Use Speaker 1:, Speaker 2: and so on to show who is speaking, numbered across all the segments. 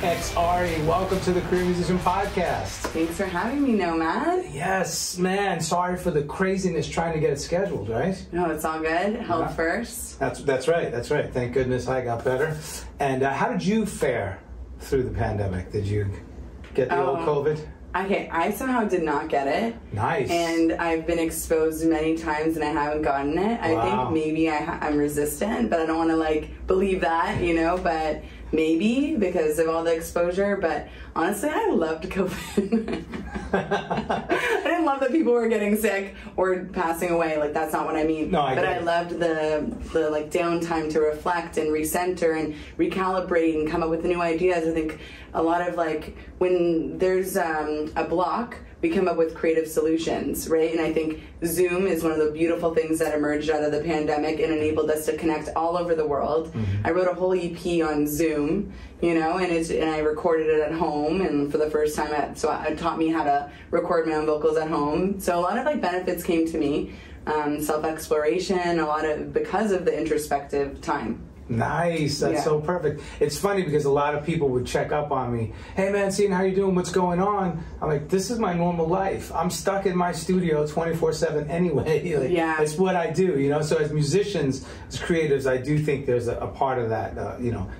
Speaker 1: ARI. Welcome to the Career Musician Podcast.
Speaker 2: Thanks for having me, Nomad.
Speaker 1: Yes, man. Sorry for the craziness trying to get it scheduled, right?
Speaker 2: No, it's all good. Health first.
Speaker 1: That's right. That's right. Thank goodness I got better. And how did you fare through the pandemic? Did you get the old COVID?
Speaker 2: Okay, I somehow did not get it.
Speaker 1: Nice.
Speaker 2: And I've been exposed many times and I haven't gotten it. I think maybe I'm resistant, but I don't want to believe that, but maybe because of all the exposure. But honestly, I loved COVID. I didn't love that people were getting sick or passing away. That's not what I mean.
Speaker 1: No, I
Speaker 2: loved the downtime to reflect and recenter and recalibrate and come up with new ideas. I think a lot of when there's a block, we come up with creative solutions, right? And I think Zoom is one of the beautiful things that emerged out of the pandemic and enabled us to connect all over the world. Mm-hmm. I wrote a whole EP on Zoom, and I recorded it at home, and for the first time, so it taught me how to record my own vocals at home. So a lot of benefits came to me, self-exploration, because of the introspective time.
Speaker 1: Nice. That's so perfect. It's funny because a lot of people would check up on me. Hey man, seeing how you doing? What's going on? I'm like, this is my normal life. I'm stuck in my studio 24/7 anyway. It's what I do, So as musicians, as creatives, I do think there's a part of that,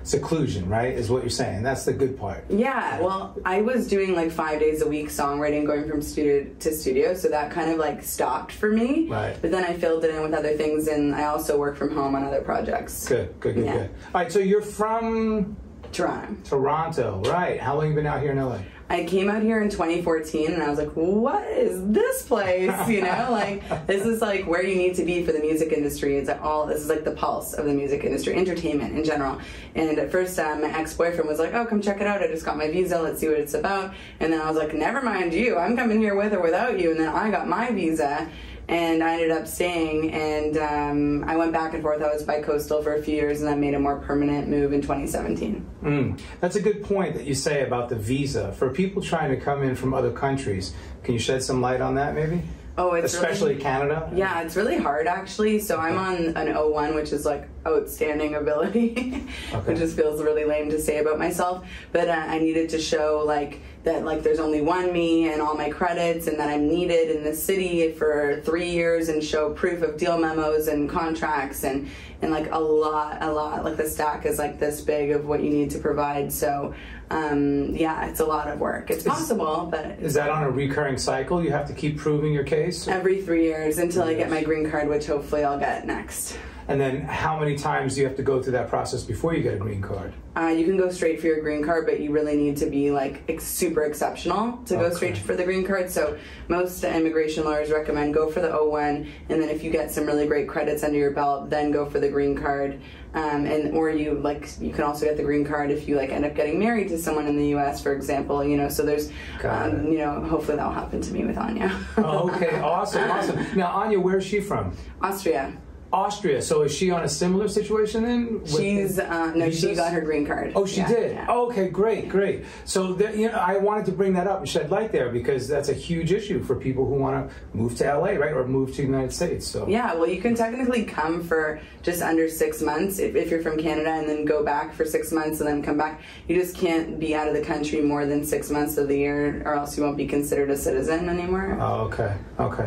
Speaker 1: seclusion, right? Is what you're saying. That's the good part.
Speaker 2: Yeah. Well, I was doing 5 days a week songwriting, going from studio to studio, so that kind of stopped for me.
Speaker 1: Right.
Speaker 2: But then I filled it in with other things, and I also work from home on other projects.
Speaker 1: Good. All right, so you're from
Speaker 2: Toronto,
Speaker 1: right. How long have you been out here in LA?
Speaker 2: I came out here in 2014 and I was like, what is this place? This is where you need to be for the music industry. This is the pulse of the music industry, entertainment in general. And at first my ex-boyfriend was like, oh, come check it out. I just got my visa. Let's see what it's about. And then I was like, never mind you. I'm coming here with or without you. And then I got my visa. And I ended up staying, and I went back and forth. I was bi-coastal for a few years, and I made a more permanent move in 2017.
Speaker 1: That's a good point that you say about the visa. For people trying to come in from other countries, can you shed some light on that maybe?
Speaker 2: Oh, it's
Speaker 1: especially Canada?
Speaker 2: Yeah, it's really hard actually. So I'm on an O1, which is outstanding ability, which just feels really lame to say about myself. But I needed to show that there's only one me and all my credits, and that I'm needed in the city for 3 years and show proof of deal memos and contracts and a lot. The stack is this big of what you need to provide. So it's a lot of work. It's possible, but
Speaker 1: is that on a recurring cycle? You have to keep proving your case?
Speaker 2: Every 3 years until I get my green card, which hopefully I'll get next.
Speaker 1: And then how many times do you have to go through that process before you get a green card?
Speaker 2: You can go straight for your green card, but you really need to be super exceptional to go straight for the green card. So most immigration lawyers recommend go for the O1, and then if you get some really great credits under your belt, then go for the green card. Or you can also get the green card if you end up getting married to someone in the U.S., for example. So there's hopefully that'll happen to me with Anya.
Speaker 1: Oh, okay, awesome. Now Anya, where's she from?
Speaker 2: Austria.
Speaker 1: So is she on a similar situation then?
Speaker 2: She's she got her green card.
Speaker 1: Oh, she did. Yeah. Oh, okay, great. So I wanted to bring that up and shed light there because that's a huge issue for people who want to move to LA, right, or move to the United States. So
Speaker 2: yeah, well, you can technically come for just under 6 months if you're from Canada, and then go back for 6 months and then come back. You just can't be out of the country more than 6 months of the year, or else you won't be considered a citizen anymore.
Speaker 1: Oh, okay.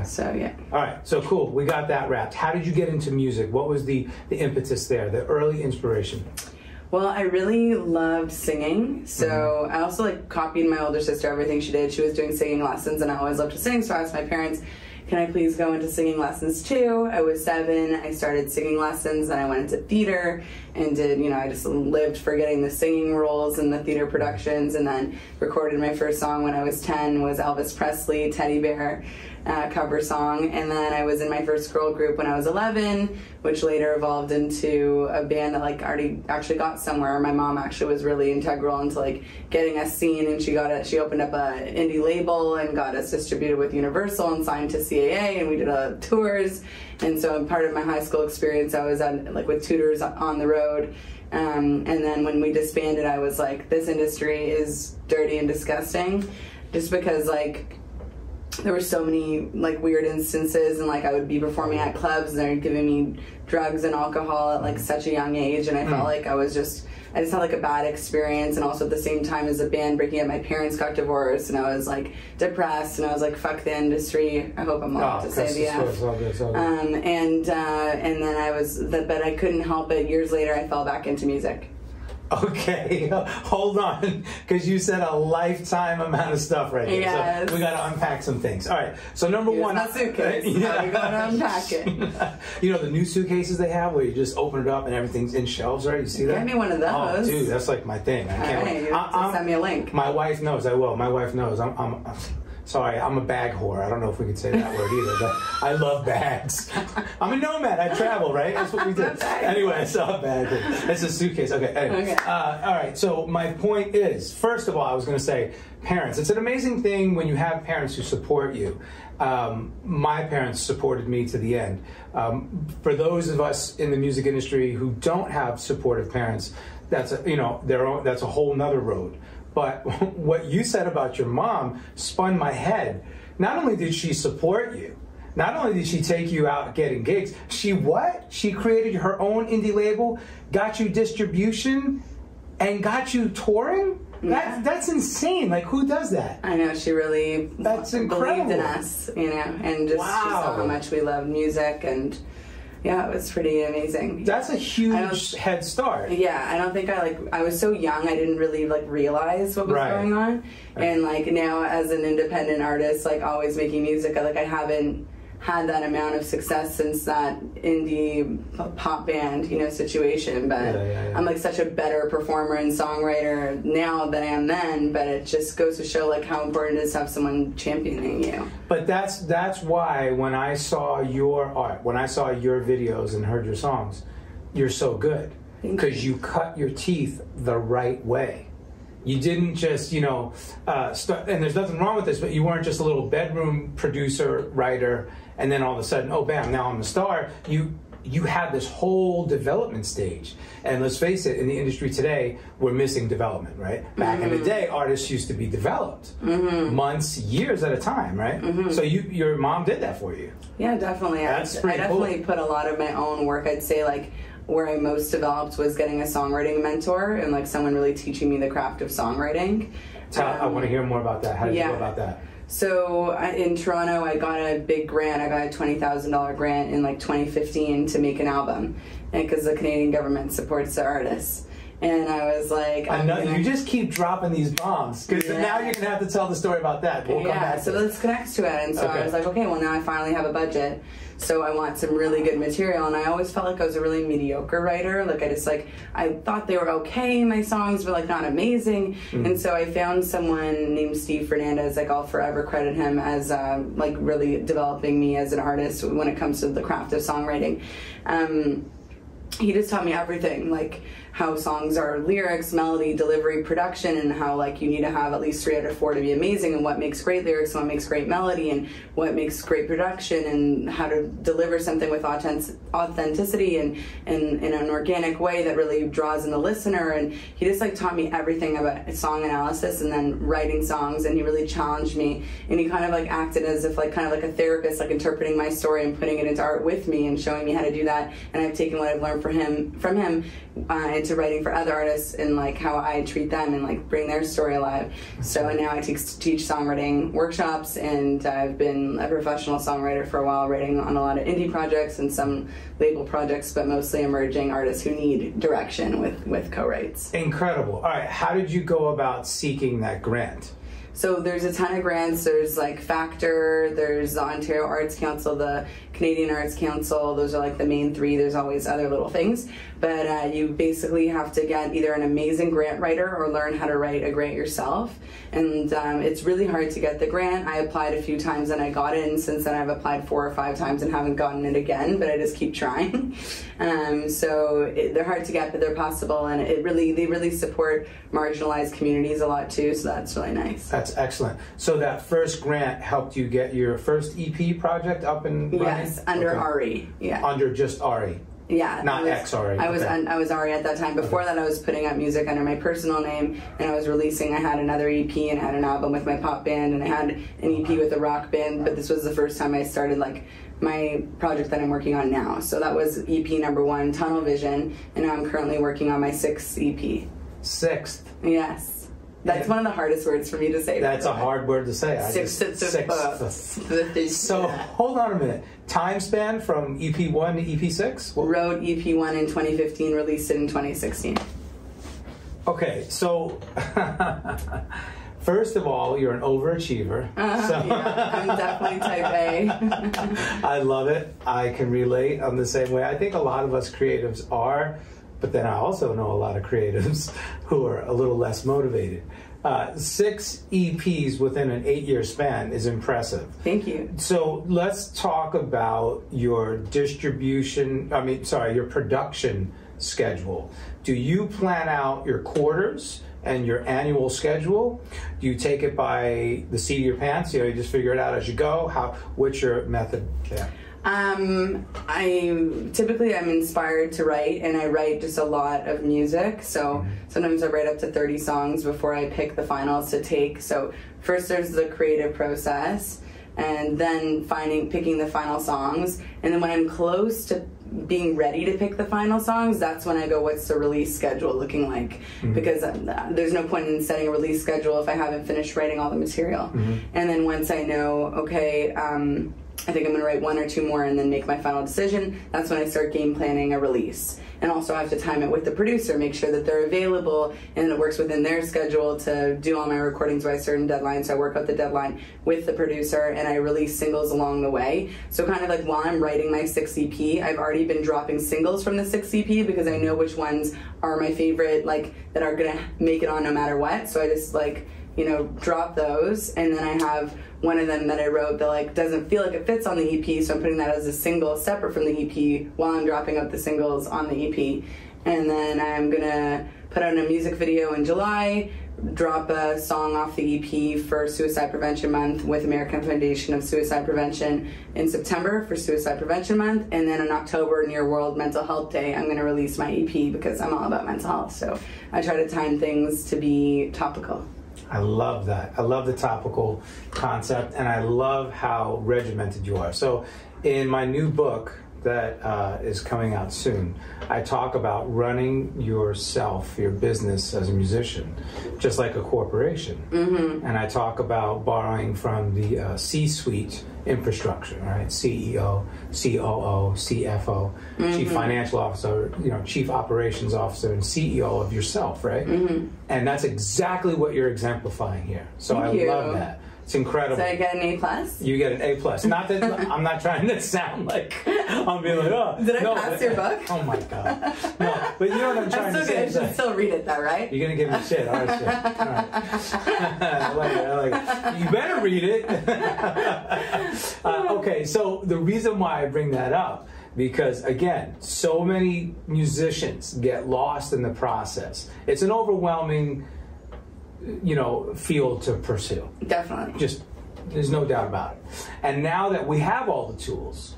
Speaker 2: So yeah.
Speaker 1: All right. So cool. We got that wrapped. How did you get into music? What was the impetus there, the early inspiration?
Speaker 2: Well, I really loved singing, so I also copied my older sister, everything she did. She was doing singing lessons, and I always loved to sing, so I asked my parents, can I please go into singing lessons too? I was 7, I started singing lessons, and I went into theater and did, I just lived for getting the singing roles in the theater productions, and then recorded my first song when I was 10, was Elvis Presley, Teddy Bear cover song, and then I was in my first girl group when I was 11, which later evolved into a band that already actually got somewhere. My mom actually was really integral into getting us seen, and she opened up a indie label and got us distributed with Universal and signed to CAA, and we did tours. And so part of my high school experience, I was with tutors on the road. And then when we disbanded, I was like, this industry is dirty and disgusting, just because there were so many like weird instances, and like I would be performing at clubs and they're giving me drugs and alcohol at like such a young age, and I felt like I just had like a bad experience. And also at the same time as a band breaking up, my parents got divorced and I was like depressed, and I was like, fuck the industry. I hope I'm allowed to say the F. And then I was, but I couldn't help it. Years later I fell back into music.
Speaker 1: Okay, hold on, because you said a lifetime amount of stuff right here.
Speaker 2: Yes.
Speaker 1: So we got to unpack some things. All right, so number one,
Speaker 2: my suitcase. Yeah. You got to unpack it.
Speaker 1: You know the new suitcases they have where you just open it up and everything's in shelves, right? You see that?
Speaker 2: Get me one of those.
Speaker 1: Oh, dude, that's like my thing. I can't wait.
Speaker 2: Send me a link.
Speaker 1: My wife knows. I will. My wife knows. Sorry, I'm a bag whore. I don't know if we could say that word either, but I love bags. I'm a nomad. I travel, right? That's what we do. Anyway, I saw a bag. It's a suitcase. Okay. Anyway.
Speaker 2: Okay.
Speaker 1: All right. So my point is, first of all, I was going to say, parents. It's an amazing thing when you have parents who support you. My parents supported me to the end. For those of us in the music industry who don't have supportive parents, that's that's a whole nother road. But what you said about your mom spun my head. Not only did she support you, not only did she take you out getting gigs, she created her own indie label, got you distribution, and got you touring?
Speaker 2: Yeah.
Speaker 1: That's insane. Like, who does that?
Speaker 2: I know, she really
Speaker 1: That's incredible.
Speaker 2: believed in us, and just she saw how much we love music, and yeah, it was pretty amazing.
Speaker 1: That's a huge head start.
Speaker 2: Yeah, I don't think I was so young, I didn't really realize what was going on. And now as an independent artist, always making music, I haven't had that amount of success since that indie pop band, situation. But I'm such a better performer and songwriter now than I am then. But it just goes to show how important it is to have someone championing you.
Speaker 1: But that's why when I saw your art, when I saw your videos and heard your songs, you're so good because you cut your teeth the right way. You didn't just, start, and there's nothing wrong with this, but you weren't just a little bedroom producer, writer, and then all of a sudden, oh, bam, now I'm a star. You had this whole development stage. And let's face it, in the industry today, we're missing development, right? Back in the day, artists used to be developed months, years at a time, right? So your mom did that for you.
Speaker 2: Yeah, definitely.
Speaker 1: That's
Speaker 2: I
Speaker 1: pretty
Speaker 2: definitely
Speaker 1: cool.
Speaker 2: put a lot of my own work, I'd say, where I most developed was getting a songwriting mentor and someone really teaching me the craft of songwriting.
Speaker 1: I want to hear more about that. How did you go about that?
Speaker 2: So in Toronto, I got a big grant. I got a $20,000 grant in 2015 to make an album, because the Canadian government supports the artists. And I was like,
Speaker 1: I know you just keep dropping these bombs, because now you're gonna have to tell the story about that. We'll come back
Speaker 2: so let's connect to it. And so I was like, okay, well now I finally have a budget, so I want some really good material. And I always felt like I was a really mediocre writer. I thought they were okay, my songs were not amazing. And so I found someone named Steve Fernandez. I'll forever credit him as really developing me as an artist when it comes to the craft of songwriting. He just taught me everything, how songs are lyrics, melody, delivery, production, and how you need to have at least 3 out of 4 to be amazing, and what makes great lyrics and what makes great melody and what makes great production, and how to deliver something with authenticity and in an organic way that really draws in the listener. And he just taught me everything about song analysis and then writing songs, and he really challenged me, and he kind of acted as if kind of a therapist, interpreting my story and putting it into art with me and showing me how to do that. And I've taken what I've learned from him into writing for other artists and how I treat them and bring their story alive. So now I teach songwriting workshops, and I've been a professional songwriter for a while, writing on a lot of indie projects and some label projects, but mostly emerging artists who need direction with co-writes.
Speaker 1: Incredible. All right, how did you go about seeking that grant?
Speaker 2: So there's a ton of grants. There's Factor, there's the Ontario Arts Council, the Canadian Arts Council. Those are the main 3. There's always other little things. But you basically have to get either an amazing grant writer or learn how to write a grant yourself. And it's really hard to get the grant. I applied a few times and I got it, and since then I've applied 4 or 5 times and haven't gotten it again, but I just keep trying. They're hard to get, but they're possible, and they really support marginalized communities a lot too, so that's really nice.
Speaker 1: That's excellent. So that first grant helped you get your first EP project up and running?
Speaker 2: Yes, under ARI. Yeah.
Speaker 1: Under just ARI.
Speaker 2: Yeah.
Speaker 1: Not XRI.
Speaker 2: I was ARI at that time. Before that, I was putting out music under my personal name, and I was releasing. I had another EP, and I had an album with my pop band, and I had an EP with a rock band. But this was the first time I started like my project that I'm working on now. So that was EP number 1, Tunnel Vision, and now I'm currently working on my 6th EP.
Speaker 1: 6th.
Speaker 2: Yes. That's one of the hardest words for me to say.
Speaker 1: That's a hard word to say.
Speaker 2: Sixth.
Speaker 1: So hold on a minute. Time span from EP 1 to EP 6?
Speaker 2: Wrote EP 1 in 2015, released it in 2016.
Speaker 1: Okay, so first of all, you're an overachiever.
Speaker 2: Yeah, I'm definitely type A.
Speaker 1: I love it. I can relate on the same way. I think a lot of us creatives are. But then I also know a lot of creatives who are a little less motivated. 6 EPs within an 8-year span is impressive.
Speaker 2: Thank you.
Speaker 1: So let's talk about your your production schedule. Do you plan out your quarters and your annual schedule? Do you take it by the seat of your pants? You just figure it out as you go? What's your method there?
Speaker 2: I'm inspired to write, and I write just a lot of music. So sometimes I write up to 30 songs before I pick the finals to take. So first there's the creative process, and then picking the final songs. And then when I'm close to being ready to pick the final songs, that's when I go, what's the release schedule looking like? Because there's no point in setting a release schedule if I haven't finished writing all the material. And then once I know, okay, I think I'm going to write 1 or 2 more and then make my final decision, that's when I start game planning a release. And also I have to time it with the producer, make sure that they're available and it works within their schedule to do all my recordings by a certain deadline. So I work out the deadline with the producer, and I release singles along the way. So kind of like while I'm writing my 6th EP, I've already been dropping singles from the 6th EP because I know which ones are my favorite, like that are going to make it on no matter what. So I just drop those, and then I have one of them that I wrote that doesn't feel like it fits on the EP, so I'm putting that as a single separate from the EP while I'm dropping out the singles on the EP. And then I'm gonna put out a music video in July, drop a song off the EP for Suicide Prevention Month with American Foundation of Suicide Prevention in September for Suicide Prevention Month, and then in October, near World Mental Health Day, I'm gonna release my EP because I'm all about mental health, so I try to time things to be topical.
Speaker 1: I love that. I love the topical concept, and I love how regimented you are. So in my new book that is coming out soon, I talk about running your business as a musician, just like a corporation. And I talk about borrowing from the C-suite infrastructure, right? CEO, COO, CFO, Chief Financial Officer, Chief Operations Officer, and CEO of yourself, right? And that's exactly what you're exemplifying here. So I love that. It's incredible.
Speaker 2: So I get an A+?
Speaker 1: You get an A+. Not that I'm not trying to sound like I'm being like, oh.
Speaker 2: Did I pass your book?
Speaker 1: Oh my God. No, but you know what I'm trying to say.
Speaker 2: I should still read it though, right?
Speaker 1: You're gonna give me shit. All right, shit. All right. I like it. You better read it. Okay, so the reason why I bring that up, because again, so many musicians get lost in the process. It's an overwhelming field to pursue.
Speaker 2: Definitely.
Speaker 1: There's no doubt about it. And now that we have all the tools,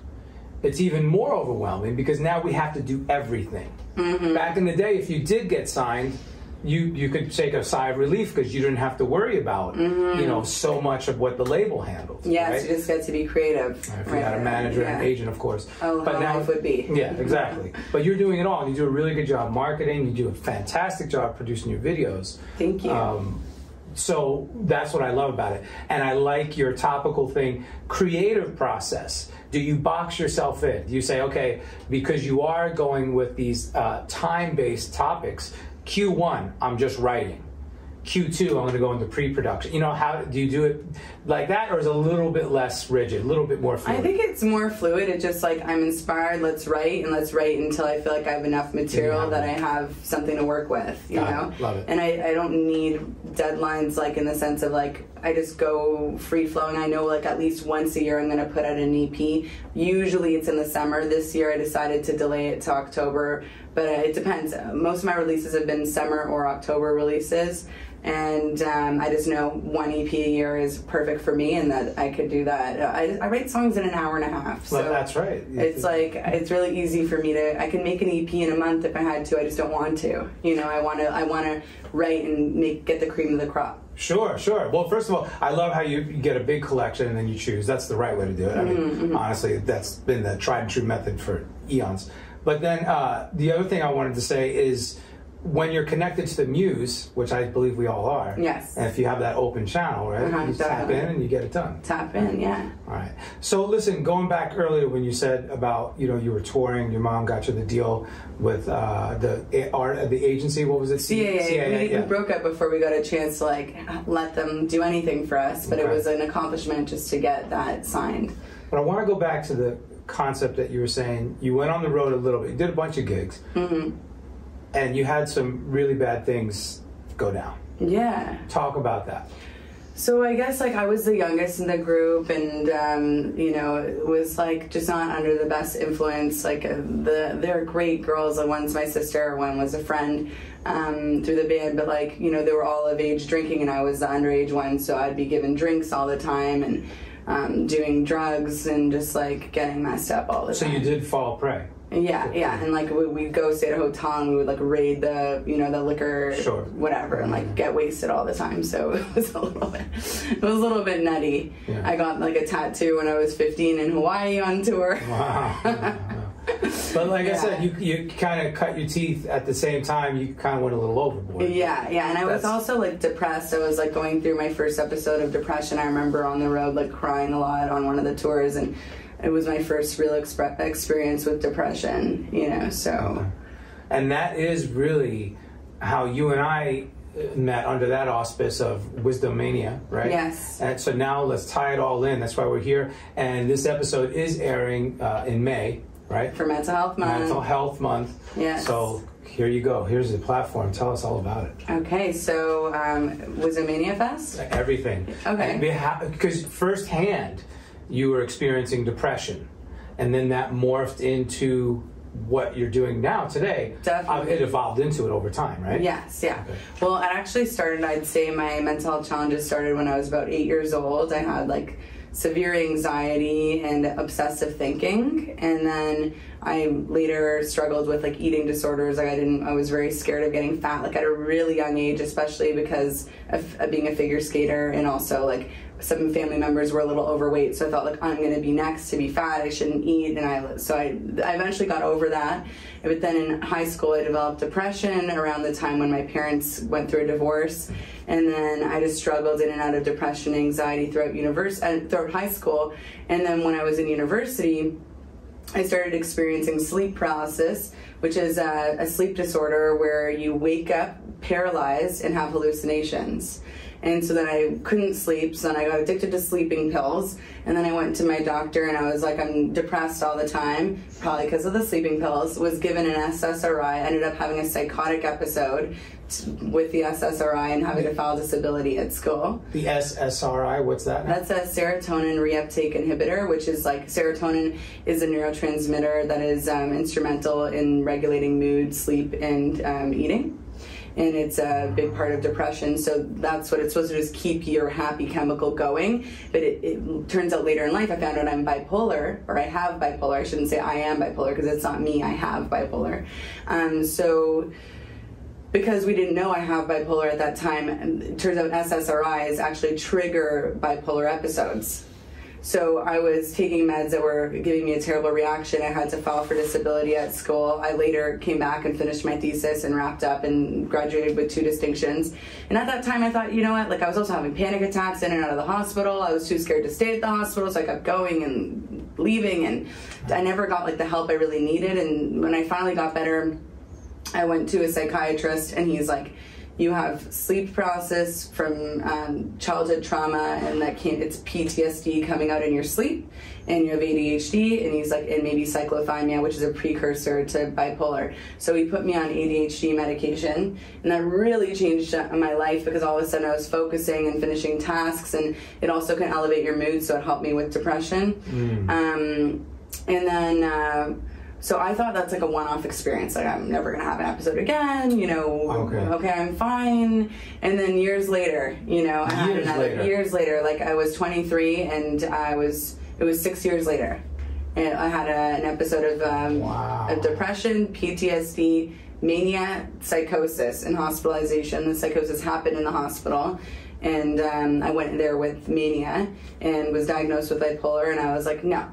Speaker 1: it's even more overwhelming because now we have to do everything. Back in the day, if you did get signed, you could take a sigh of relief because you didn't have to worry about so much of what the label handled.
Speaker 2: Yes,
Speaker 1: right?
Speaker 2: You just get to be creative.
Speaker 1: If you had a manager and an agent, of course.
Speaker 2: But now it would be.
Speaker 1: Yeah, exactly. But you're doing it all. You do a really good job marketing. You do a fantastic job producing your videos.
Speaker 2: Thank you.
Speaker 1: So that's what I love about it. And I like your topical thing, creative process. Do you box yourself in? Do you say, okay, because you are going with these time-based topics, Q1, I'm just writing. Q2, I'm going to go into pre-production. How do you do it like that, or is it a little bit less rigid, a little bit more fluid?
Speaker 2: I think it's more fluid. It's just like, I'm inspired, let's write, and let's write until I feel like I have enough material that I have something to work with, you know?
Speaker 1: Love it.
Speaker 2: And I don't need deadlines, in the sense of, I just go free-flowing. I know, at least once a year I'm going to put out an EP. Usually it's in the summer. This year I decided to delay it to October, but it depends. Most of my releases have been summer or October releases. And I just know one EP a year is perfect for me, and that I could do that. I write songs in an hour and a half. So
Speaker 1: well, that's right.
Speaker 2: It's like, it's really easy for me I can make an EP in a month if I had to. I just don't want to. You know, I want to write and get the cream of the crop.
Speaker 1: Sure, sure. Well, first of all, I love how you get a big collection and then you choose. That's the right way to do it. I mean, honestly, that's been the tried and true method for eons. But then the other thing I wanted to say is, when you're connected to the muse, which I believe we all are,
Speaker 2: yes,
Speaker 1: and if you have that open channel, right, you tap in and you get it done.
Speaker 2: Tap in, yeah.
Speaker 1: All right. So listen, going back earlier when you said about, you know, you were touring, your mom got you the deal with the agency. What was it?
Speaker 2: CAA. We broke up before we got a chance to like let them do anything for us, but it was an accomplishment just to get that signed.
Speaker 1: But I want to go back to the concept that you were saying. You went on the road a little bit. You did a bunch of gigs. And you had some really bad things go down. Yeah. Talk about that.
Speaker 2: So I guess like I was the youngest in the group, and you know, it was like just not under the best influence. Like they're great girls. One's my sister, one was a friend through the band, but like, you know, they were all of age drinking, and I was the underage one, so I'd be given drinks all the time and doing drugs and just like getting messed up all the time.
Speaker 1: So you did fall prey.
Speaker 2: Yeah, and like we'd go stay at a hotel and we would like raid the, you know, the liquor, whatever, and like get wasted all the time. So it was a little bit nutty. Yeah. I got like a tattoo when I was 15 in Hawaii on tour.
Speaker 1: Wow. But like I said, you kind of cut your teeth at the same time. You kind of went a little overboard.
Speaker 2: Yeah, and I was also like depressed. I was like going through my first episode of depression. I remember on the road like crying a lot on one of the tours, and it was my first real experience with depression, you know, so.
Speaker 1: And that is really how you and I met, under that auspice of WisdoMania, right?
Speaker 2: Yes.
Speaker 1: And so now let's tie it all in. That's why we're here. And this episode is airing in May, right?
Speaker 2: For Mental Health Month.
Speaker 1: Mental Health Month.
Speaker 2: Yes.
Speaker 1: So here you go. Here's the platform. Tell us all about it.
Speaker 2: Okay, so WisdoMania Fest?
Speaker 1: Everything.
Speaker 2: Okay.
Speaker 1: Because firsthand, you were experiencing depression, and then that morphed into what you're doing now today.
Speaker 2: Definitely.
Speaker 1: It evolved into it over time, right?
Speaker 2: Yes, yeah. Okay. Well, it actually started, I'd say my mental health challenges started when I was about 8 years old. I had like severe anxiety and obsessive thinking, and then I later struggled with like eating disorders. Like I was very scared of getting fat, like at a really young age, especially because of being a figure skater, and also like some family members were a little overweight, so I thought like I'm going to be next to be fat, I shouldn't eat, and I eventually got over that. But then in high school I developed depression around the time when my parents went through a divorce, and then I just struggled in and out of depression, anxiety throughout high school, and then when I was in university I started experiencing sleep paralysis, which is a sleep disorder where you wake up paralyzed and have hallucinations. And so then I couldn't sleep, so then I got addicted to sleeping pills, and then I went to my doctor and I was like, I'm depressed all the time, probably because of the sleeping pills, was given an SSRI, ended up having a psychotic episode with the SSRI and having to file disability at school.
Speaker 1: The SSRI, what's that now?
Speaker 2: That's a serotonin reuptake inhibitor, which is like, serotonin is a neurotransmitter that is instrumental in regulating mood, sleep, and eating. And it's a big part of depression, so that's what it's supposed to do, is keep your happy chemical going. But it turns out later in life I found out I'm bipolar, or I have bipolar. I shouldn't say I am bipolar, because it's not me, I have bipolar. So because we didn't know I have bipolar at that time, it turns out SSRIs actually trigger bipolar episodes. So I was taking meds that were giving me a terrible reaction. I had to file for disability at school. I later came back and finished my thesis and wrapped up and graduated with 2 distinctions. And at that time I thought, you know what, like I was also having panic attacks in and out of the hospital. I was too scared to stay at the hospital, so I kept going and leaving, and I never got like the help I really needed. And when I finally got better, I went to a psychiatrist, and he's like, you have sleep paralysis from childhood trauma, and it's PTSD coming out in your sleep, and you have ADHD, and he's like, and maybe cyclothymia, which is a precursor to bipolar. So he put me on ADHD medication, and that really changed my life, because all of a sudden I was focusing and finishing tasks, and it also can elevate your mood, so it helped me with depression. And then So I thought that's like a one-off experience. Like, I'm never going to have an episode again, you know. Okay, I'm fine. And then years later, you know, I had another. Years later, like I was 23 and it was 6 years later. And I had an episode of depression, PTSD, mania, psychosis, and hospitalization. The psychosis happened in the hospital. And I went there with mania and was diagnosed with bipolar, and I was like, no.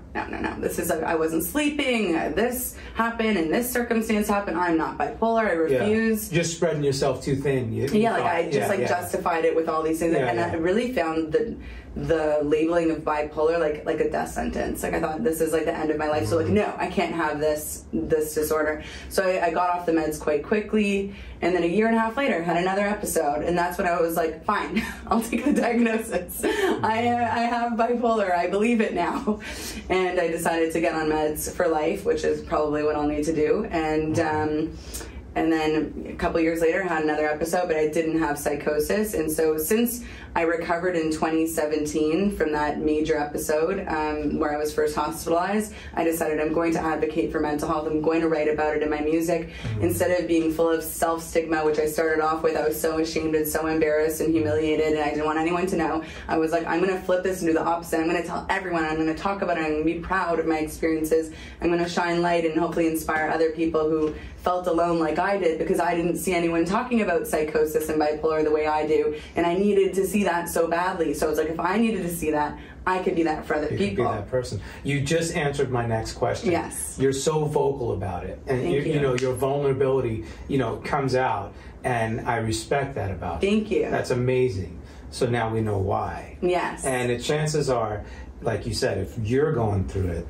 Speaker 2: This is, I wasn't sleeping, this happened, and this circumstance happened, I'm not bipolar, I refuse.
Speaker 1: Just spreading yourself too thin.
Speaker 2: I just justified it with all these things, and I really found the labeling of bipolar like a death sentence. Like, I thought, this is like the end of my life, so like, no, I can't have this disorder. So I got off the meds quite quickly, and then a year and a half later had another episode, and that's when I was like, fine, I'll take the diagnosis. I have bipolar, I believe it now. And I decided to get on meds for life, which is probably what I'll need to do. And then a couple years later, I had another episode, but I didn't have psychosis. And so since I recovered in 2017 from that major episode where I was first hospitalized, I decided I'm going to advocate for mental health. I'm going to write about it in my music. Instead of being full of self-stigma, which I started off with, I was so ashamed and so embarrassed and humiliated, and I didn't want anyone to know. I was like, I'm going to flip this and do the opposite. I'm going to tell everyone. I'm going to talk about it. I'm going to be proud of my experiences. I'm going to shine light and hopefully inspire other people who felt alone like I did, because I didn't see anyone talking about psychosis and bipolar the way I do, and I needed to see that so badly. So I was like, if I needed to see that, I could be that for other people.
Speaker 1: You could be that person. You just answered my next question.
Speaker 2: Yes.
Speaker 1: You're so vocal about it, and you know, your vulnerability, comes out, and I respect that about you.
Speaker 2: Thank you.
Speaker 1: That's amazing. So now we know why.
Speaker 2: Yes.
Speaker 1: And the chances are, like you said, if you're going through it,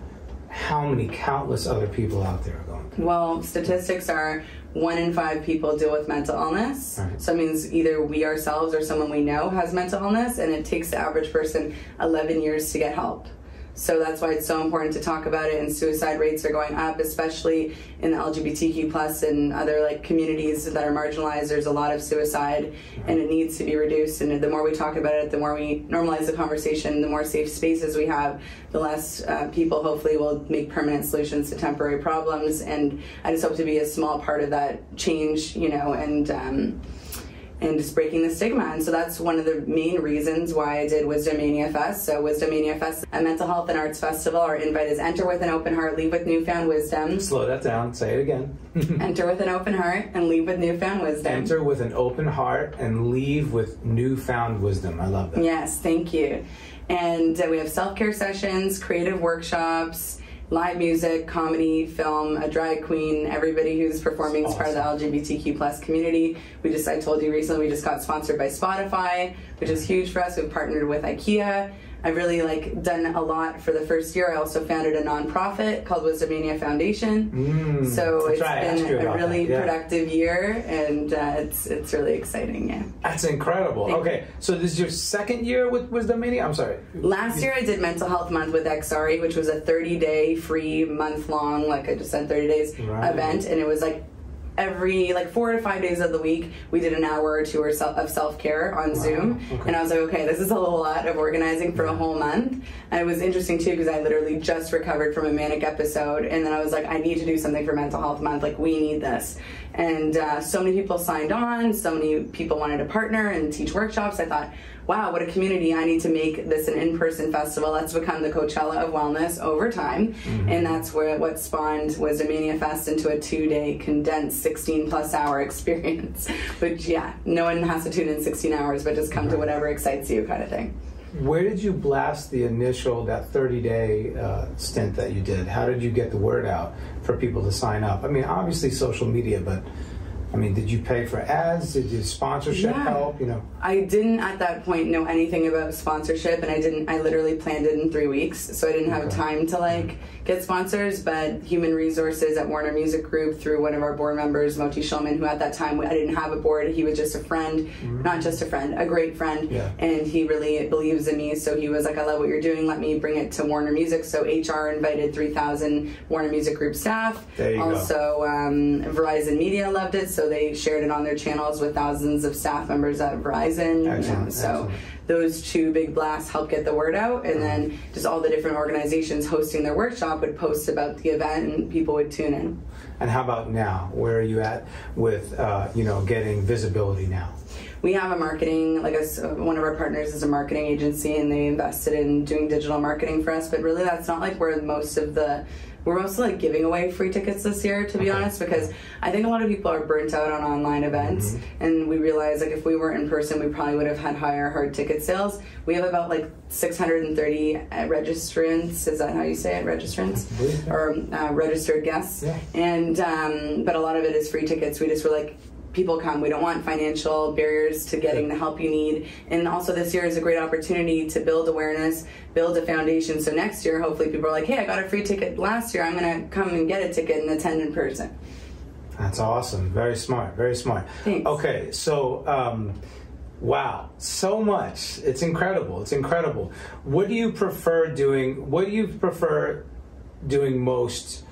Speaker 1: how many countless other people out there are going through it?
Speaker 2: Well, statistics are 1 in 5 people deal with mental illness. Right. So it means either we ourselves or someone we know has mental illness, and it takes the average person 11 years to get help. So that's why it's so important to talk about it, and suicide rates are going up, especially in the LGBTQ plus and other like communities that are marginalized. There's a lot of suicide, and it needs to be reduced. And the more we talk about it, the more we normalize the conversation, the more safe spaces we have, the less people hopefully will make permanent solutions to temporary problems. And I just hope to be a small part of that change, and just breaking the stigma. And so that's one of the main reasons why I did WisdoMania Fest. So WisdoMania Fest, a mental health and arts festival. Our invite is enter with an open heart, leave with newfound wisdom.
Speaker 1: Slow that down, say it again.
Speaker 2: Enter with an open heart and leave with newfound wisdom.
Speaker 1: Enter with an open heart and leave with newfound wisdom. I love that.
Speaker 2: Yes, thank you. And we have self-care sessions, creative workshops, live music, comedy, film, a drag queen, everybody who's performing is part of the LGBTQ plus community. I told you recently, we just got sponsored by Spotify, which is huge for us. We've partnered with IKEA. I've really done a lot for the first year. I also founded a nonprofit called WisdoMania Foundation. So it's been a really productive year, and it's really exciting. Yeah,
Speaker 1: that's incredible. Okay, so this is your second year with WisdoMania? I'm sorry.
Speaker 2: Last year I did Mental Health Month with ARI, which was a 30-day free, month-long, like I just said, 30 days event, and it was every 4 to 5 days of the week we did an hour or two of self-care on Zoom. And I was like, okay, this is a whole lot of organizing for a whole month. And it was interesting too, because I literally just recovered from a manic episode, and then I was like, I need to do something for Mental Health Month, we need this. And so many people signed on, so many people wanted to partner and teach workshops. I thought, wow, what a community. I need to make this an in-person festival. Let's become the Coachella of wellness over time. And that's what spawned WisdoMania Fest into a 2-day condensed 16+ hour experience. Which, yeah, no one has to tune in 16 hours, but just come to whatever excites you kind of thing.
Speaker 1: Where did you blast that 30-day stint that you did? How did you get the word out for people to sign up? I mean, obviously social media, but I mean, did you pay for ads? Did you sponsorship help?
Speaker 2: I didn't at that point know anything about sponsorship, and I literally planned it in 3 weeks, so I didn't have time to get sponsors. But human resources at Warner Music Group, through one of our board members, Moti Shulman, who at that time I didn't have a board, he was just a friend, not just a friend, a great friend, and he really believes in me. So he was like, I love what you're doing, let me bring it to Warner Music. So HR invited 3,000 Warner Music Group staff.
Speaker 1: There you
Speaker 2: go. Verizon Media loved it. so they shared it on their channels with thousands of staff members at Verizon. So those two big blasts helped get the word out, and then just all the different organizations hosting their workshop would post about the event, and people would tune in.
Speaker 1: And how about now? Where are you at with getting visibility now?
Speaker 2: We have a marketing, one of our partners is a marketing agency, and they invested in doing digital marketing for us, but really that's not like we're mostly like giving away free tickets this year, to be honest, because I think a lot of people are burnt out on online events, and we realize like if we were in person, we probably would have had higher hard ticket sales. We have about like 630 registrants, is that how you say it, registrants? Or registered guests, and but a lot of it is free tickets. We just were like, people come. We don't want financial barriers to getting the help you need. And also this year is a great opportunity to build awareness, build a foundation. So next year, hopefully people are like, hey, I got a free ticket last year. I'm going to come and get a ticket and attend in person. That's
Speaker 1: awesome. Very smart. Very smart.
Speaker 2: Thanks.
Speaker 1: Okay, so wow, so much. It's incredible. It's incredible. What do you prefer doing? What do you prefer doing most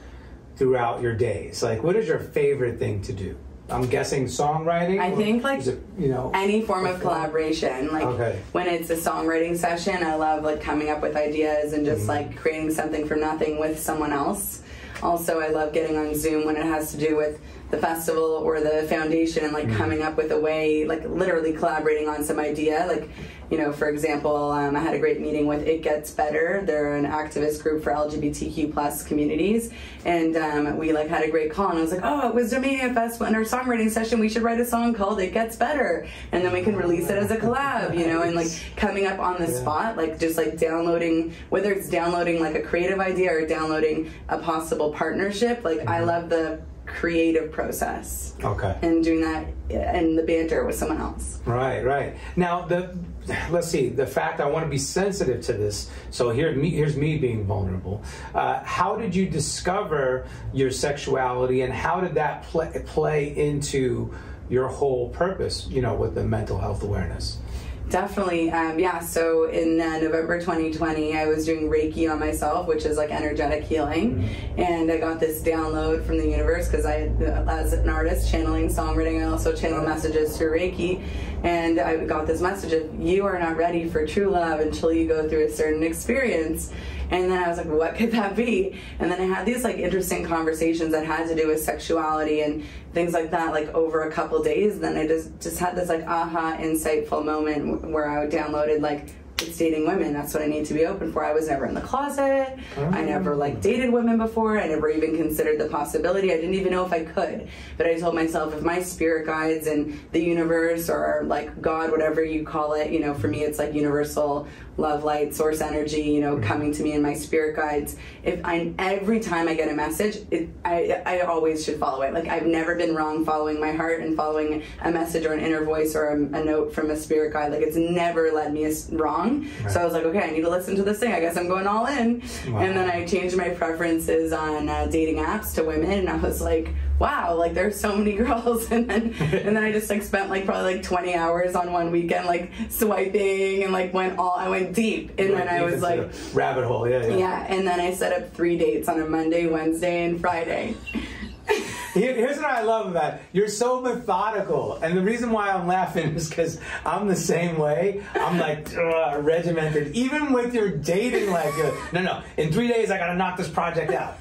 Speaker 1: throughout your days? Like, what is your favorite thing to do? I'm guessing songwriting?
Speaker 2: I think like any form of collaboration. Like when it's a songwriting session, I love like coming up with ideas and just like creating something from nothing with someone else. Also, I love getting on Zoom when it has to do with the festival or the foundation and like coming up with a way, like literally collaborating on some idea. Like, for example, I had a great meeting with It Gets Better. They're an activist group for LGBTQ plus communities, and we like had a great call, and I was like, oh, at WisdoManiaFest, in our songwriting session, we should write a song called It Gets Better, and then we can release it as a collab, and like coming up on the spot, like just like downloading, whether it's downloading like a creative idea or downloading a possible partnership, like I love the creative process. And doing that and the banter with someone else.
Speaker 1: Right. Now, let's see, the fact I want to be sensitive to this, so here's me being vulnerable. How did you discover your sexuality, and how did that play into your whole purpose, with the mental health awareness?
Speaker 2: Definitely, so in November 2020, I was doing Reiki on myself, which is like energetic healing, and I got this download from the universe because as an artist channeling songwriting, I also channel messages through Reiki, and I got this message of, you are not ready for true love until you go through a certain experience. And then I was like, what could that be? And then I had these like interesting conversations that had to do with sexuality and things like that, like over a couple days. And then I just had this like aha, insightful moment where I downloaded like, it's dating women. That's what I need to be open for. I was never in the closet. I never like dated women before. I never even considered the possibility. I didn't even know if I could. But I told myself, if my spirit guides and the universe, or like God, whatever you call it, for me it's like universal love, light, source energy, coming to me in my spirit guides. Every time I get a message, I always should follow it. Like I've never been wrong following my heart and following a message or an inner voice or a note from a spirit guide. Like it's never led me wrong. So I was like, okay, I need to listen to this thing. I guess I'm going all in. And then I changed my preferences on dating apps to women, and I was like, wow, like there's so many girls. And then I just like spent like probably like 20 hours on one weekend like swiping and like I went deep. And then I was like
Speaker 1: rabbit hole.
Speaker 2: Yeah, and then I set up 3 dates on a Monday, Wednesday, and Friday.
Speaker 1: Here's what I love about it. You're so methodical, and the reason why I'm laughing is because I'm the same way. I'm like regimented, even with your dating. Like, no, in 3 days I gotta knock this project out.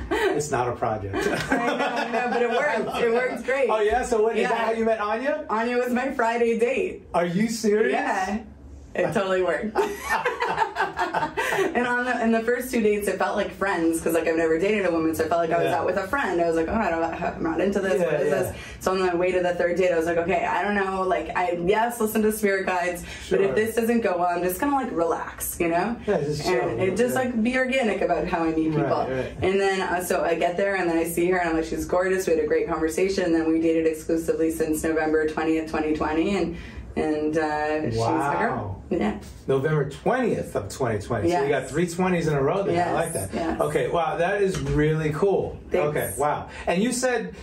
Speaker 1: It's not a project.
Speaker 2: I know, but it worked. It worked great.
Speaker 1: Oh yeah, so is that how you met Anya?
Speaker 2: Anya was my Friday date.
Speaker 1: Are you serious?
Speaker 2: Yeah. It totally worked. And in the first 2 dates, it felt like friends, because like I've never dated a woman, so I felt like I was out with a friend. I was like, oh, I'm not into this. What is this? So on the way to the third date, I was like, okay, I don't know. Like, listen to spirit guides, but if this doesn't go well, I'm just gonna like relax, just like be organic about how I meet people. And then so I get there, and then I see her, and I'm like, she's gorgeous. We had a great conversation, and then we dated exclusively since November 20th, 2020, and and she's my girl. Yeah.
Speaker 1: November 20th of 2020.
Speaker 2: Yes.
Speaker 1: So you got 3 20s in a row there.
Speaker 2: Yes.
Speaker 1: I like that.
Speaker 2: Yes.
Speaker 1: Okay, wow, that is really cool.
Speaker 2: Thanks.
Speaker 1: Okay, wow. And you said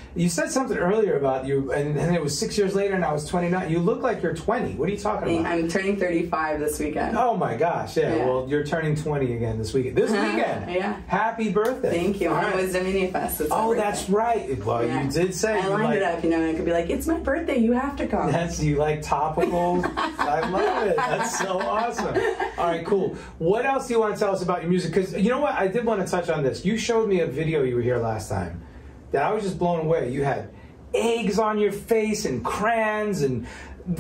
Speaker 1: something earlier about you, and it was 6 years later, and I was 29. You look like you're 20. What are you talking about?
Speaker 2: I'm turning 35 this weekend.
Speaker 1: Oh my gosh, yeah. Well, you're turning 20 again this weekend. This weekend.
Speaker 2: Yeah.
Speaker 1: Happy birthday.
Speaker 2: Thank you.
Speaker 1: All
Speaker 2: On
Speaker 1: right.
Speaker 2: WisdoManiaFest.
Speaker 1: Oh, that's right. Well, you did say
Speaker 2: I lined it up, and I could be like, it's my birthday, you have to come.
Speaker 1: You like topicals. I love it. That's so awesome. All right, cool. What else do you want to tell us about your music? Because you know what? I did want to touch on this. You showed me a video you were here last time that I was just blown away. You had eggs on your face and crayons and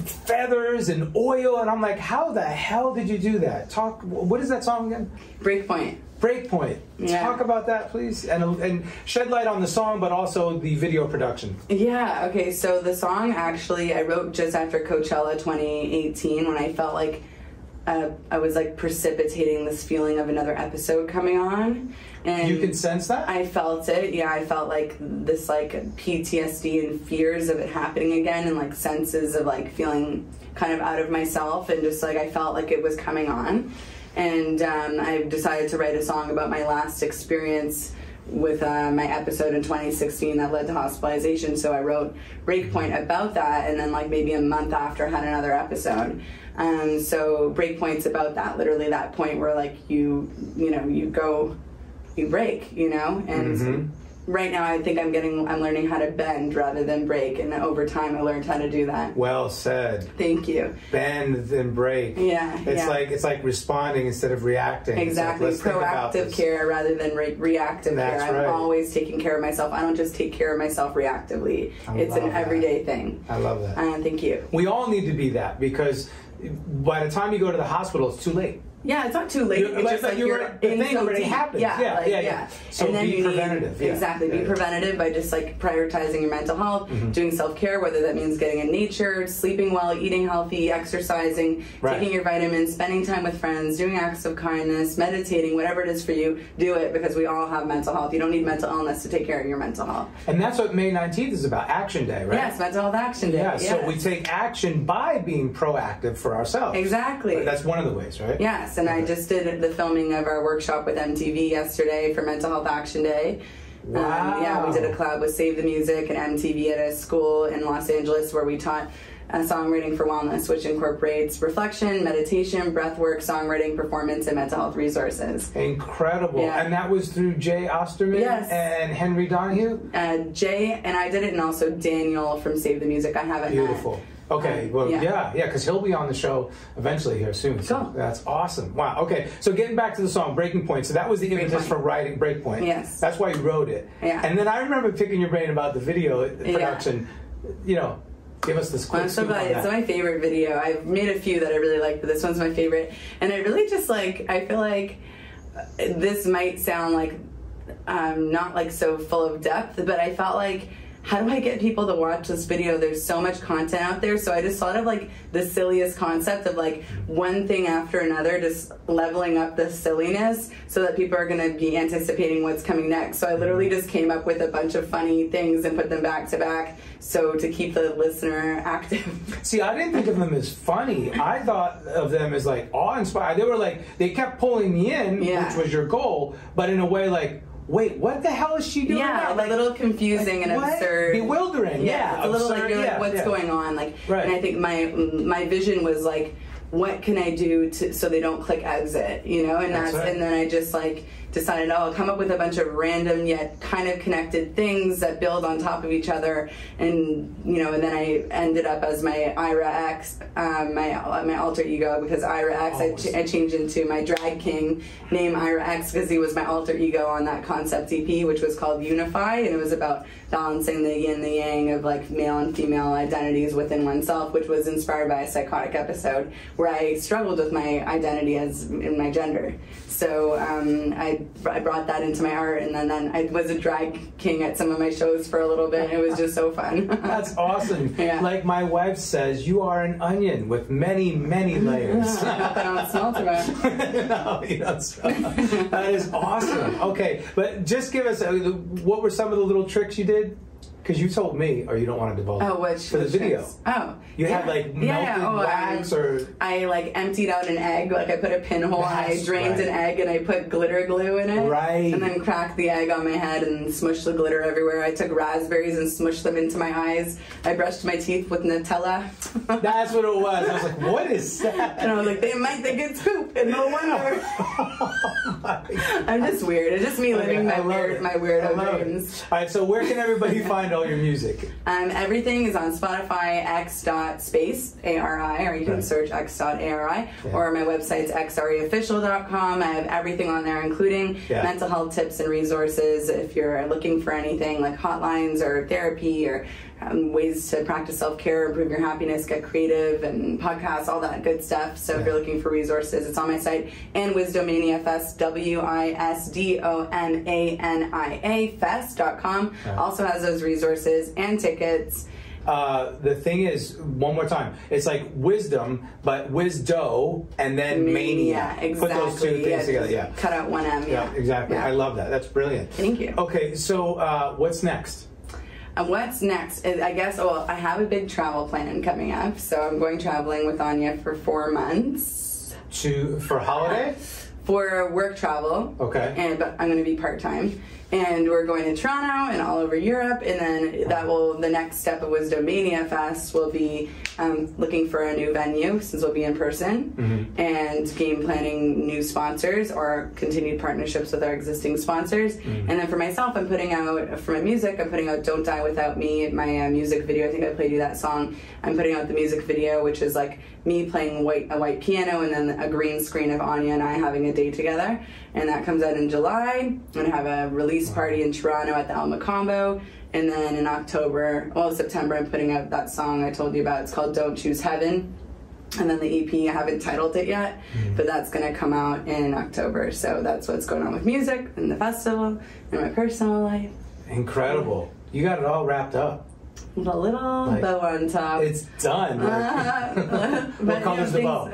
Speaker 1: feathers and oil, and I'm like, how the hell did you do that? What is that song again?
Speaker 2: Breakpoint.
Speaker 1: Breakpoint.
Speaker 2: Yeah.
Speaker 1: Talk about that, please, and shed light on the song, but also the video production.
Speaker 2: Yeah. Okay. So the song actually I wrote just after Coachella 2018 when I felt like I was like precipitating this feeling of another episode coming on. And
Speaker 1: you can sense that?
Speaker 2: I felt it. Yeah, I felt like this like PTSD and fears of it happening again, and like senses of like feeling kind of out of myself, and just like I felt like it was coming on. And I decided to write a song about my last experience with my episode in 2016 that led to hospitalization. So I wrote Breakpoint about that, and then like maybe a month after had another episode. So Breakpoint's about that, literally that point where like you break, and right now I think I'm learning how to bend rather than break, and over time I learned how to do that.
Speaker 1: Well said.
Speaker 2: Thank you.
Speaker 1: Bend then break.
Speaker 2: Yeah.
Speaker 1: It's like responding instead of reacting.
Speaker 2: Exactly.
Speaker 1: Like,
Speaker 2: proactive care rather than reactive care. I'm always taking care of myself. I don't just take care of myself reactively. It's an everyday thing.
Speaker 1: I love that.
Speaker 2: Thank you.
Speaker 1: We all need to be that, because by the time you go to the hospital, it's too late.
Speaker 2: Yeah, it's not too late. It's just like you're
Speaker 1: the thing already happened. Yeah. So be preventative.
Speaker 2: Exactly. Be preventative by just like prioritizing your mental health, doing self-care, whether that means getting in nature, sleeping well, eating healthy, exercising, taking your vitamins, spending time with friends, doing acts of kindness, meditating, whatever it is for you, do it, because we all have mental health. You don't need mental illness to take care of your mental health.
Speaker 1: And that's what May 19th is about, Action Day, right?
Speaker 2: Yes, Mental Health Action Day.
Speaker 1: Yeah, so we take action by being proactive for ourselves.
Speaker 2: Exactly.
Speaker 1: That's one of the ways, right?
Speaker 2: Yes. And I just did the filming of our workshop with MTV yesterday for Mental Health Action Day.
Speaker 1: Wow.
Speaker 2: We did a collab with Save the Music and MTV at a school in Los Angeles where we taught songwriting for wellness, which incorporates reflection, meditation, breathwork, songwriting, performance, and mental health resources.
Speaker 1: Incredible. Yeah. And that was through Jay Osterman and Henry Donahue?
Speaker 2: Jay and I did it, and also Daniel from Save the Music. I haven't
Speaker 1: Beautiful. Okay, well, yeah, because he'll be on the show eventually here soon. So
Speaker 2: cool.
Speaker 1: That's awesome. Wow. Okay, so getting back to the song Breaking Point. So that was the impetus for writing Breakpoint.
Speaker 2: Yes.
Speaker 1: That's why you wrote it.
Speaker 2: Yeah.
Speaker 1: And then I remember picking your brain about the video production. Give us this quick
Speaker 2: I'm so glad. It's my favorite video. I've made a few that I really like, but this one's my favorite. And I really just I feel like this might sound like not like so full of depth, but I felt like, how do I get people to watch this video? There's so much content out there, so I just thought of like the silliest concept of like one thing after another, just leveling up the silliness so that people are going to be anticipating what's coming next. So I literally just came up with a bunch of funny things and put them back to back, so to keep the listener active.
Speaker 1: See, I didn't think of them as funny. I thought of them as like awe-inspired. They kept pulling me in, which was your goal, but in a way like, wait, what the hell is she doing now?
Speaker 2: Like, a little confusing and absurd.
Speaker 1: Bewildering.
Speaker 2: Yeah, it's a little like, you're like, what's going on? Like, and I think my vision was like, what can I do so they don't click exit, and and then I just like decided, I'll come up with a bunch of random yet kind of connected things that build on top of each other, and and then I ended up as my Ira X, my alter ego, because Ira X I changed into my drag king name Ira X because he was my alter ego on that concept EP, which was called Unify, and it was about balancing the yin and the yang of like male and female identities within oneself, which was inspired by a psychotic episode where I struggled with my identity in my gender. So I brought that into my art, and then I was a drag king at some of my shows for a little bit, and it was just so fun.
Speaker 1: That's awesome. Yeah. Like my wife says, you are an onion with many, many layers.
Speaker 2: I don't smell too much.
Speaker 1: No, you don't smell. That is awesome. Okay, but just give us, what were some of the little tricks you did? Because you told me, or you don't want to divulge.
Speaker 2: Oh, which
Speaker 1: for the video?
Speaker 2: Tricks? Oh,
Speaker 1: you had like melted wax, or
Speaker 2: I like emptied out an egg. Like I put a pinhole and I drained an egg and I put glitter glue in it.
Speaker 1: Right.
Speaker 2: And then cracked the egg on my head and smushed the glitter everywhere. I took raspberries and smushed them into my eyes. I brushed my teeth with Nutella.
Speaker 1: That's what it was. I was like, what is that?
Speaker 2: And I was like, they might think it's poop, and no wonder. I'm just weird. It's just me living my weirdo dreams.
Speaker 1: All right, so where can everybody find all your music?
Speaker 2: Everything is on Spotify, x.space, ARI, or you can search x.ARI, or my website's xreofficial.com. I have everything on there, including mental health tips and resources. If you're looking for anything like hotlines or therapy or ways to practice self-care, improve your happiness, get creative, and podcasts, all that good stuff. So if you're looking for resources, it's on my site. And WisdoManiaFest, WisdoMania Fest.com also has those resources and tickets.
Speaker 1: The thing is, one more time, it's like wisdom, but wisdo and then mania.
Speaker 2: Exactly.
Speaker 1: Put those two things together.
Speaker 2: Cut out one M.
Speaker 1: Yeah, exactly. I love that. That's brilliant.
Speaker 2: Thank you.
Speaker 1: Okay, so what's next?
Speaker 2: What's next? I guess, I have a big travel plan coming up. So I'm going traveling with Anya for 4 months.
Speaker 1: For holiday?
Speaker 2: For work travel.
Speaker 1: Okay.
Speaker 2: But I'm going to be part-time. And we're going to Toronto and all over Europe, and then the next step of WisdoMania Fest will be looking for a new venue, since we'll be in person, and game planning new sponsors or continued partnerships with our existing sponsors. And then for myself, I'm putting out, for my music, I'm putting out Don't Die Without Me, my music video. I think I played you that song. I'm putting out the music video, which is like me playing a white piano and then a green screen of Anya and I having a day together. And that comes out in July. I'm going to have a release party in Toronto at the Alma Combo. And then in September, I'm putting out that song I told you about. It's called Don't Choose Heaven. And then the EP, I haven't titled it yet, but that's going to come out in October. So that's what's going on with music and the festival and my personal life.
Speaker 1: Incredible. You got it all wrapped up.
Speaker 2: With a little bow on top.
Speaker 1: It's done. What color's the bow?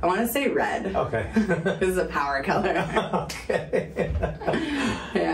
Speaker 2: I want to say red.
Speaker 1: Okay.
Speaker 2: This is a power color.
Speaker 1: Okay.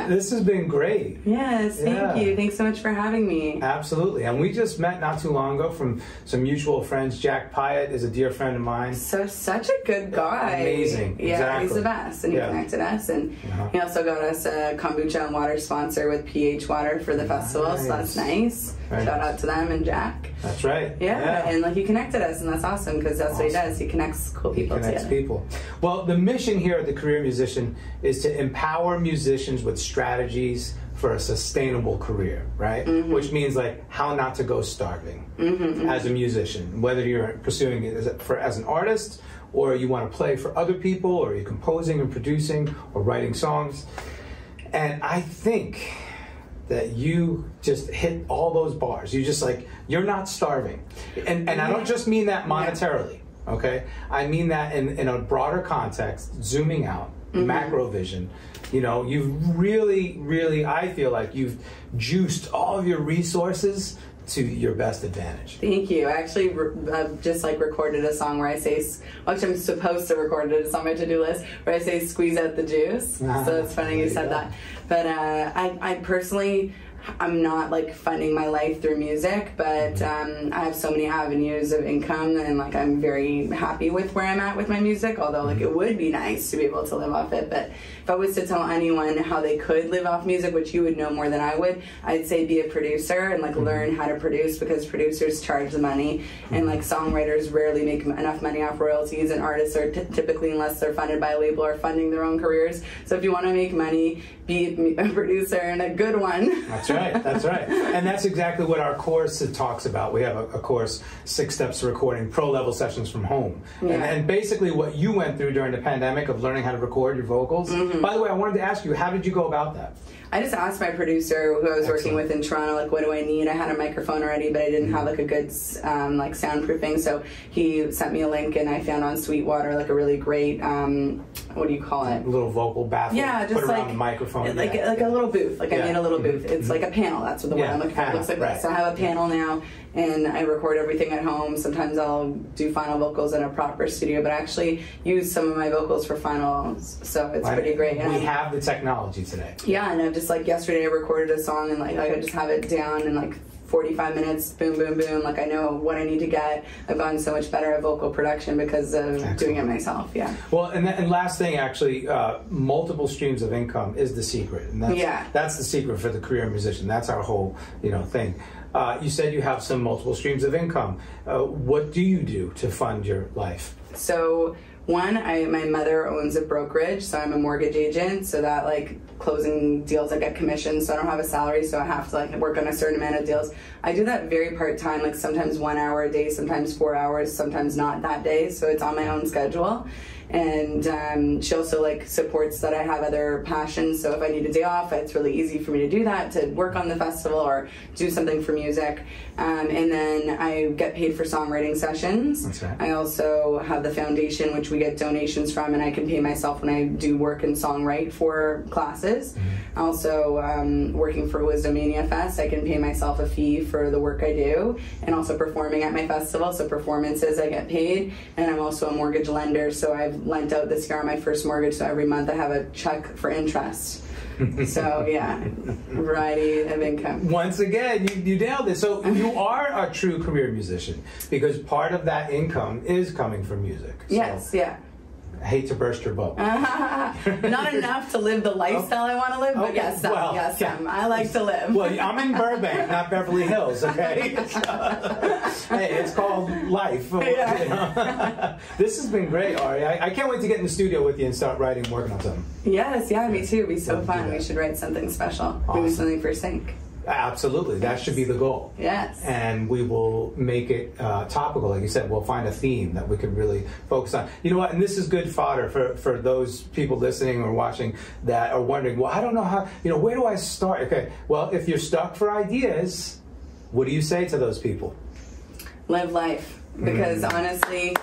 Speaker 1: This has been great.
Speaker 2: Yes, thank you. Thanks so much for having me.
Speaker 1: Absolutely. And we just met not too long ago from some mutual friends. Jack Pyatt is a dear friend of mine.
Speaker 2: So such a good guy.
Speaker 1: Amazing.
Speaker 2: Yeah,
Speaker 1: exactly.
Speaker 2: He's the best. And he connected us. And he also got us a kombucha and water sponsor with pH Water for the festival. So that's nice. Shout out to them and Jack.
Speaker 1: That's right.
Speaker 2: Yeah. And he connected us, and that's awesome, because that's what he does. He connects cool people together.
Speaker 1: People. Well, the mission here at the Career Musician is to empower musicians with strategies for a sustainable career, right? Which means like how not to go starving as a musician, whether you're pursuing it as an artist, or you want to play for other people, or you're composing and producing or writing songs. And I think that you just hit all those bars. You just you're not starving. And I don't just mean that monetarily, okay? I mean that in a broader context, zooming out, macro vision. You know, you've really, I feel like you've juiced all of your resources to your best advantage.
Speaker 2: Thank you. I actually just recorded a song where I say, actually I'm supposed to record it, it's on my to-do list, where I say squeeze out the juice. So it's funny you said that. But I personally, I'm not funding my life through music, but I have so many avenues of income, and I'm very happy with where I'm at with my music, although it would be nice to be able to live off it. But if I was to tell anyone how they could live off music, which you would know more than I would, I'd say be a producer and learn how to produce, because producers charge the money, and songwriters rarely make enough money off royalties, and artists are typically, unless they're funded by a label, are funding their own careers. So if you want to make money, be a producer, and a good one.
Speaker 1: That's right. That's right. And that's exactly what our course talks about. We have a course, 6 Steps to Recording Pro-Level Sessions from Home. And basically what you went through during the pandemic of learning how to record your vocals. By the way, I wanted to ask you, how did you go about that?
Speaker 2: I just asked my producer, who I was working with in Toronto, what do I need? I had a microphone already, but I didn't have a good soundproofing. So he sent me a link, and I found on Sweetwater a really great, what do you call it?
Speaker 1: A little vocal bathroom.
Speaker 2: Yeah, just
Speaker 1: put around the microphone.
Speaker 2: Like a little booth. I made a little booth. It's like a panel. That's what the word I'm looking for. It looks like this. So I have a panel now, and I record everything at home. Sometimes I'll do final vocals in a proper studio, but I actually use some of my vocals for finals, so it's pretty great.
Speaker 1: We have the technology today.
Speaker 2: Yeah, and I've just, like, yesterday I recorded a song, and like I just have it down in like 45 minutes, boom, boom, boom. Like, I know what I need to get. I've gotten so much better at vocal production because of doing it myself. Yeah.
Speaker 1: Well, and last thing, actually, multiple streams of income is the secret, and that's the secret for the career musician. That's our whole, thing. You said you have some multiple streams of income. What do you do to fund your life?
Speaker 2: So, one, my mother owns a brokerage, so I'm a mortgage agent, so that, like, closing deals, I get commissions, so I don't have a salary, so I have to, like, work on a certain amount of deals. I do that very part-time, like sometimes 1 hour a day, sometimes 4 hours, sometimes not that day, so it's on my own schedule. And she also, like, supports that I have other passions, so if I need a day off, it's really easy for me to do that, to work on the festival or do something for music. And then I get paid for songwriting sessions.
Speaker 1: That's right.
Speaker 2: I also have the foundation, which we get donations from, and I can pay myself when I do work and songwrite for classes.
Speaker 1: Mm-hmm.
Speaker 2: Also, working for WisdoMania Fest, I can pay myself a fee for the work I do, and also performing at my festival, so performances I get paid. And I'm also a mortgage lender, so I've lent out this year on my first mortgage, so every month I have a check for interest. So yeah, variety of income.
Speaker 1: Once again, you nailed it. So you are a true career musician because part of that income is coming from music. So
Speaker 2: Yes, yeah.
Speaker 1: I hate to burst your bubble.
Speaker 2: Not enough to live the lifestyle I want to live, but yes, some,
Speaker 1: well,
Speaker 2: yes, some. I like to live.
Speaker 1: Well, I'm in Burbank, not Beverly Hills, okay? Hey, it's called life.
Speaker 2: Yeah.
Speaker 1: This has been great, Ari. I can't wait to get in the studio with you and start writing and working on something.
Speaker 2: Yes, yeah, me too. It'd be so fun. We should write something special.
Speaker 1: Awesome.
Speaker 2: Maybe something for sync.
Speaker 1: Absolutely. That should be the goal.
Speaker 2: Yes.
Speaker 1: And we will make it topical. Like you said, we'll find a theme that we can really focus on. You know what? And this is good fodder for those people listening or watching that are wondering, well, I don't know how, where do I start? Okay. Well, if you're stuck for ideas, what do you say to those people?
Speaker 2: Live life. Because honestly,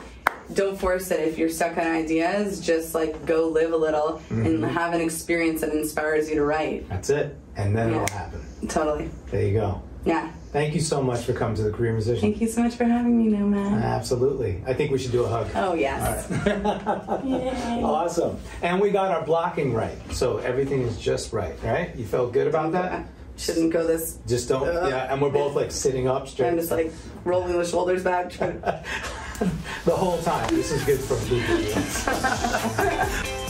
Speaker 2: don't force it. If you're stuck on ideas, just like go live a little and have an experience that inspires you to write.
Speaker 1: That's it. And then it'll happen.
Speaker 2: Totally.
Speaker 1: There you go.
Speaker 2: Yeah.
Speaker 1: Thank you so much for coming to the Career Musician.
Speaker 2: Thank you so much for having me, Nomad.
Speaker 1: Absolutely. I think we should do a hug.
Speaker 2: Oh, yes.
Speaker 1: All right.
Speaker 2: Yay.
Speaker 1: Awesome. And we got our blocking right. So everything is just right, right? You felt good about that?
Speaker 2: Shouldn't go this.
Speaker 1: Just don't, yeah, and we're both like sitting up straight.
Speaker 2: I'm just like rolling the shoulders back.
Speaker 1: The whole time. This is good for a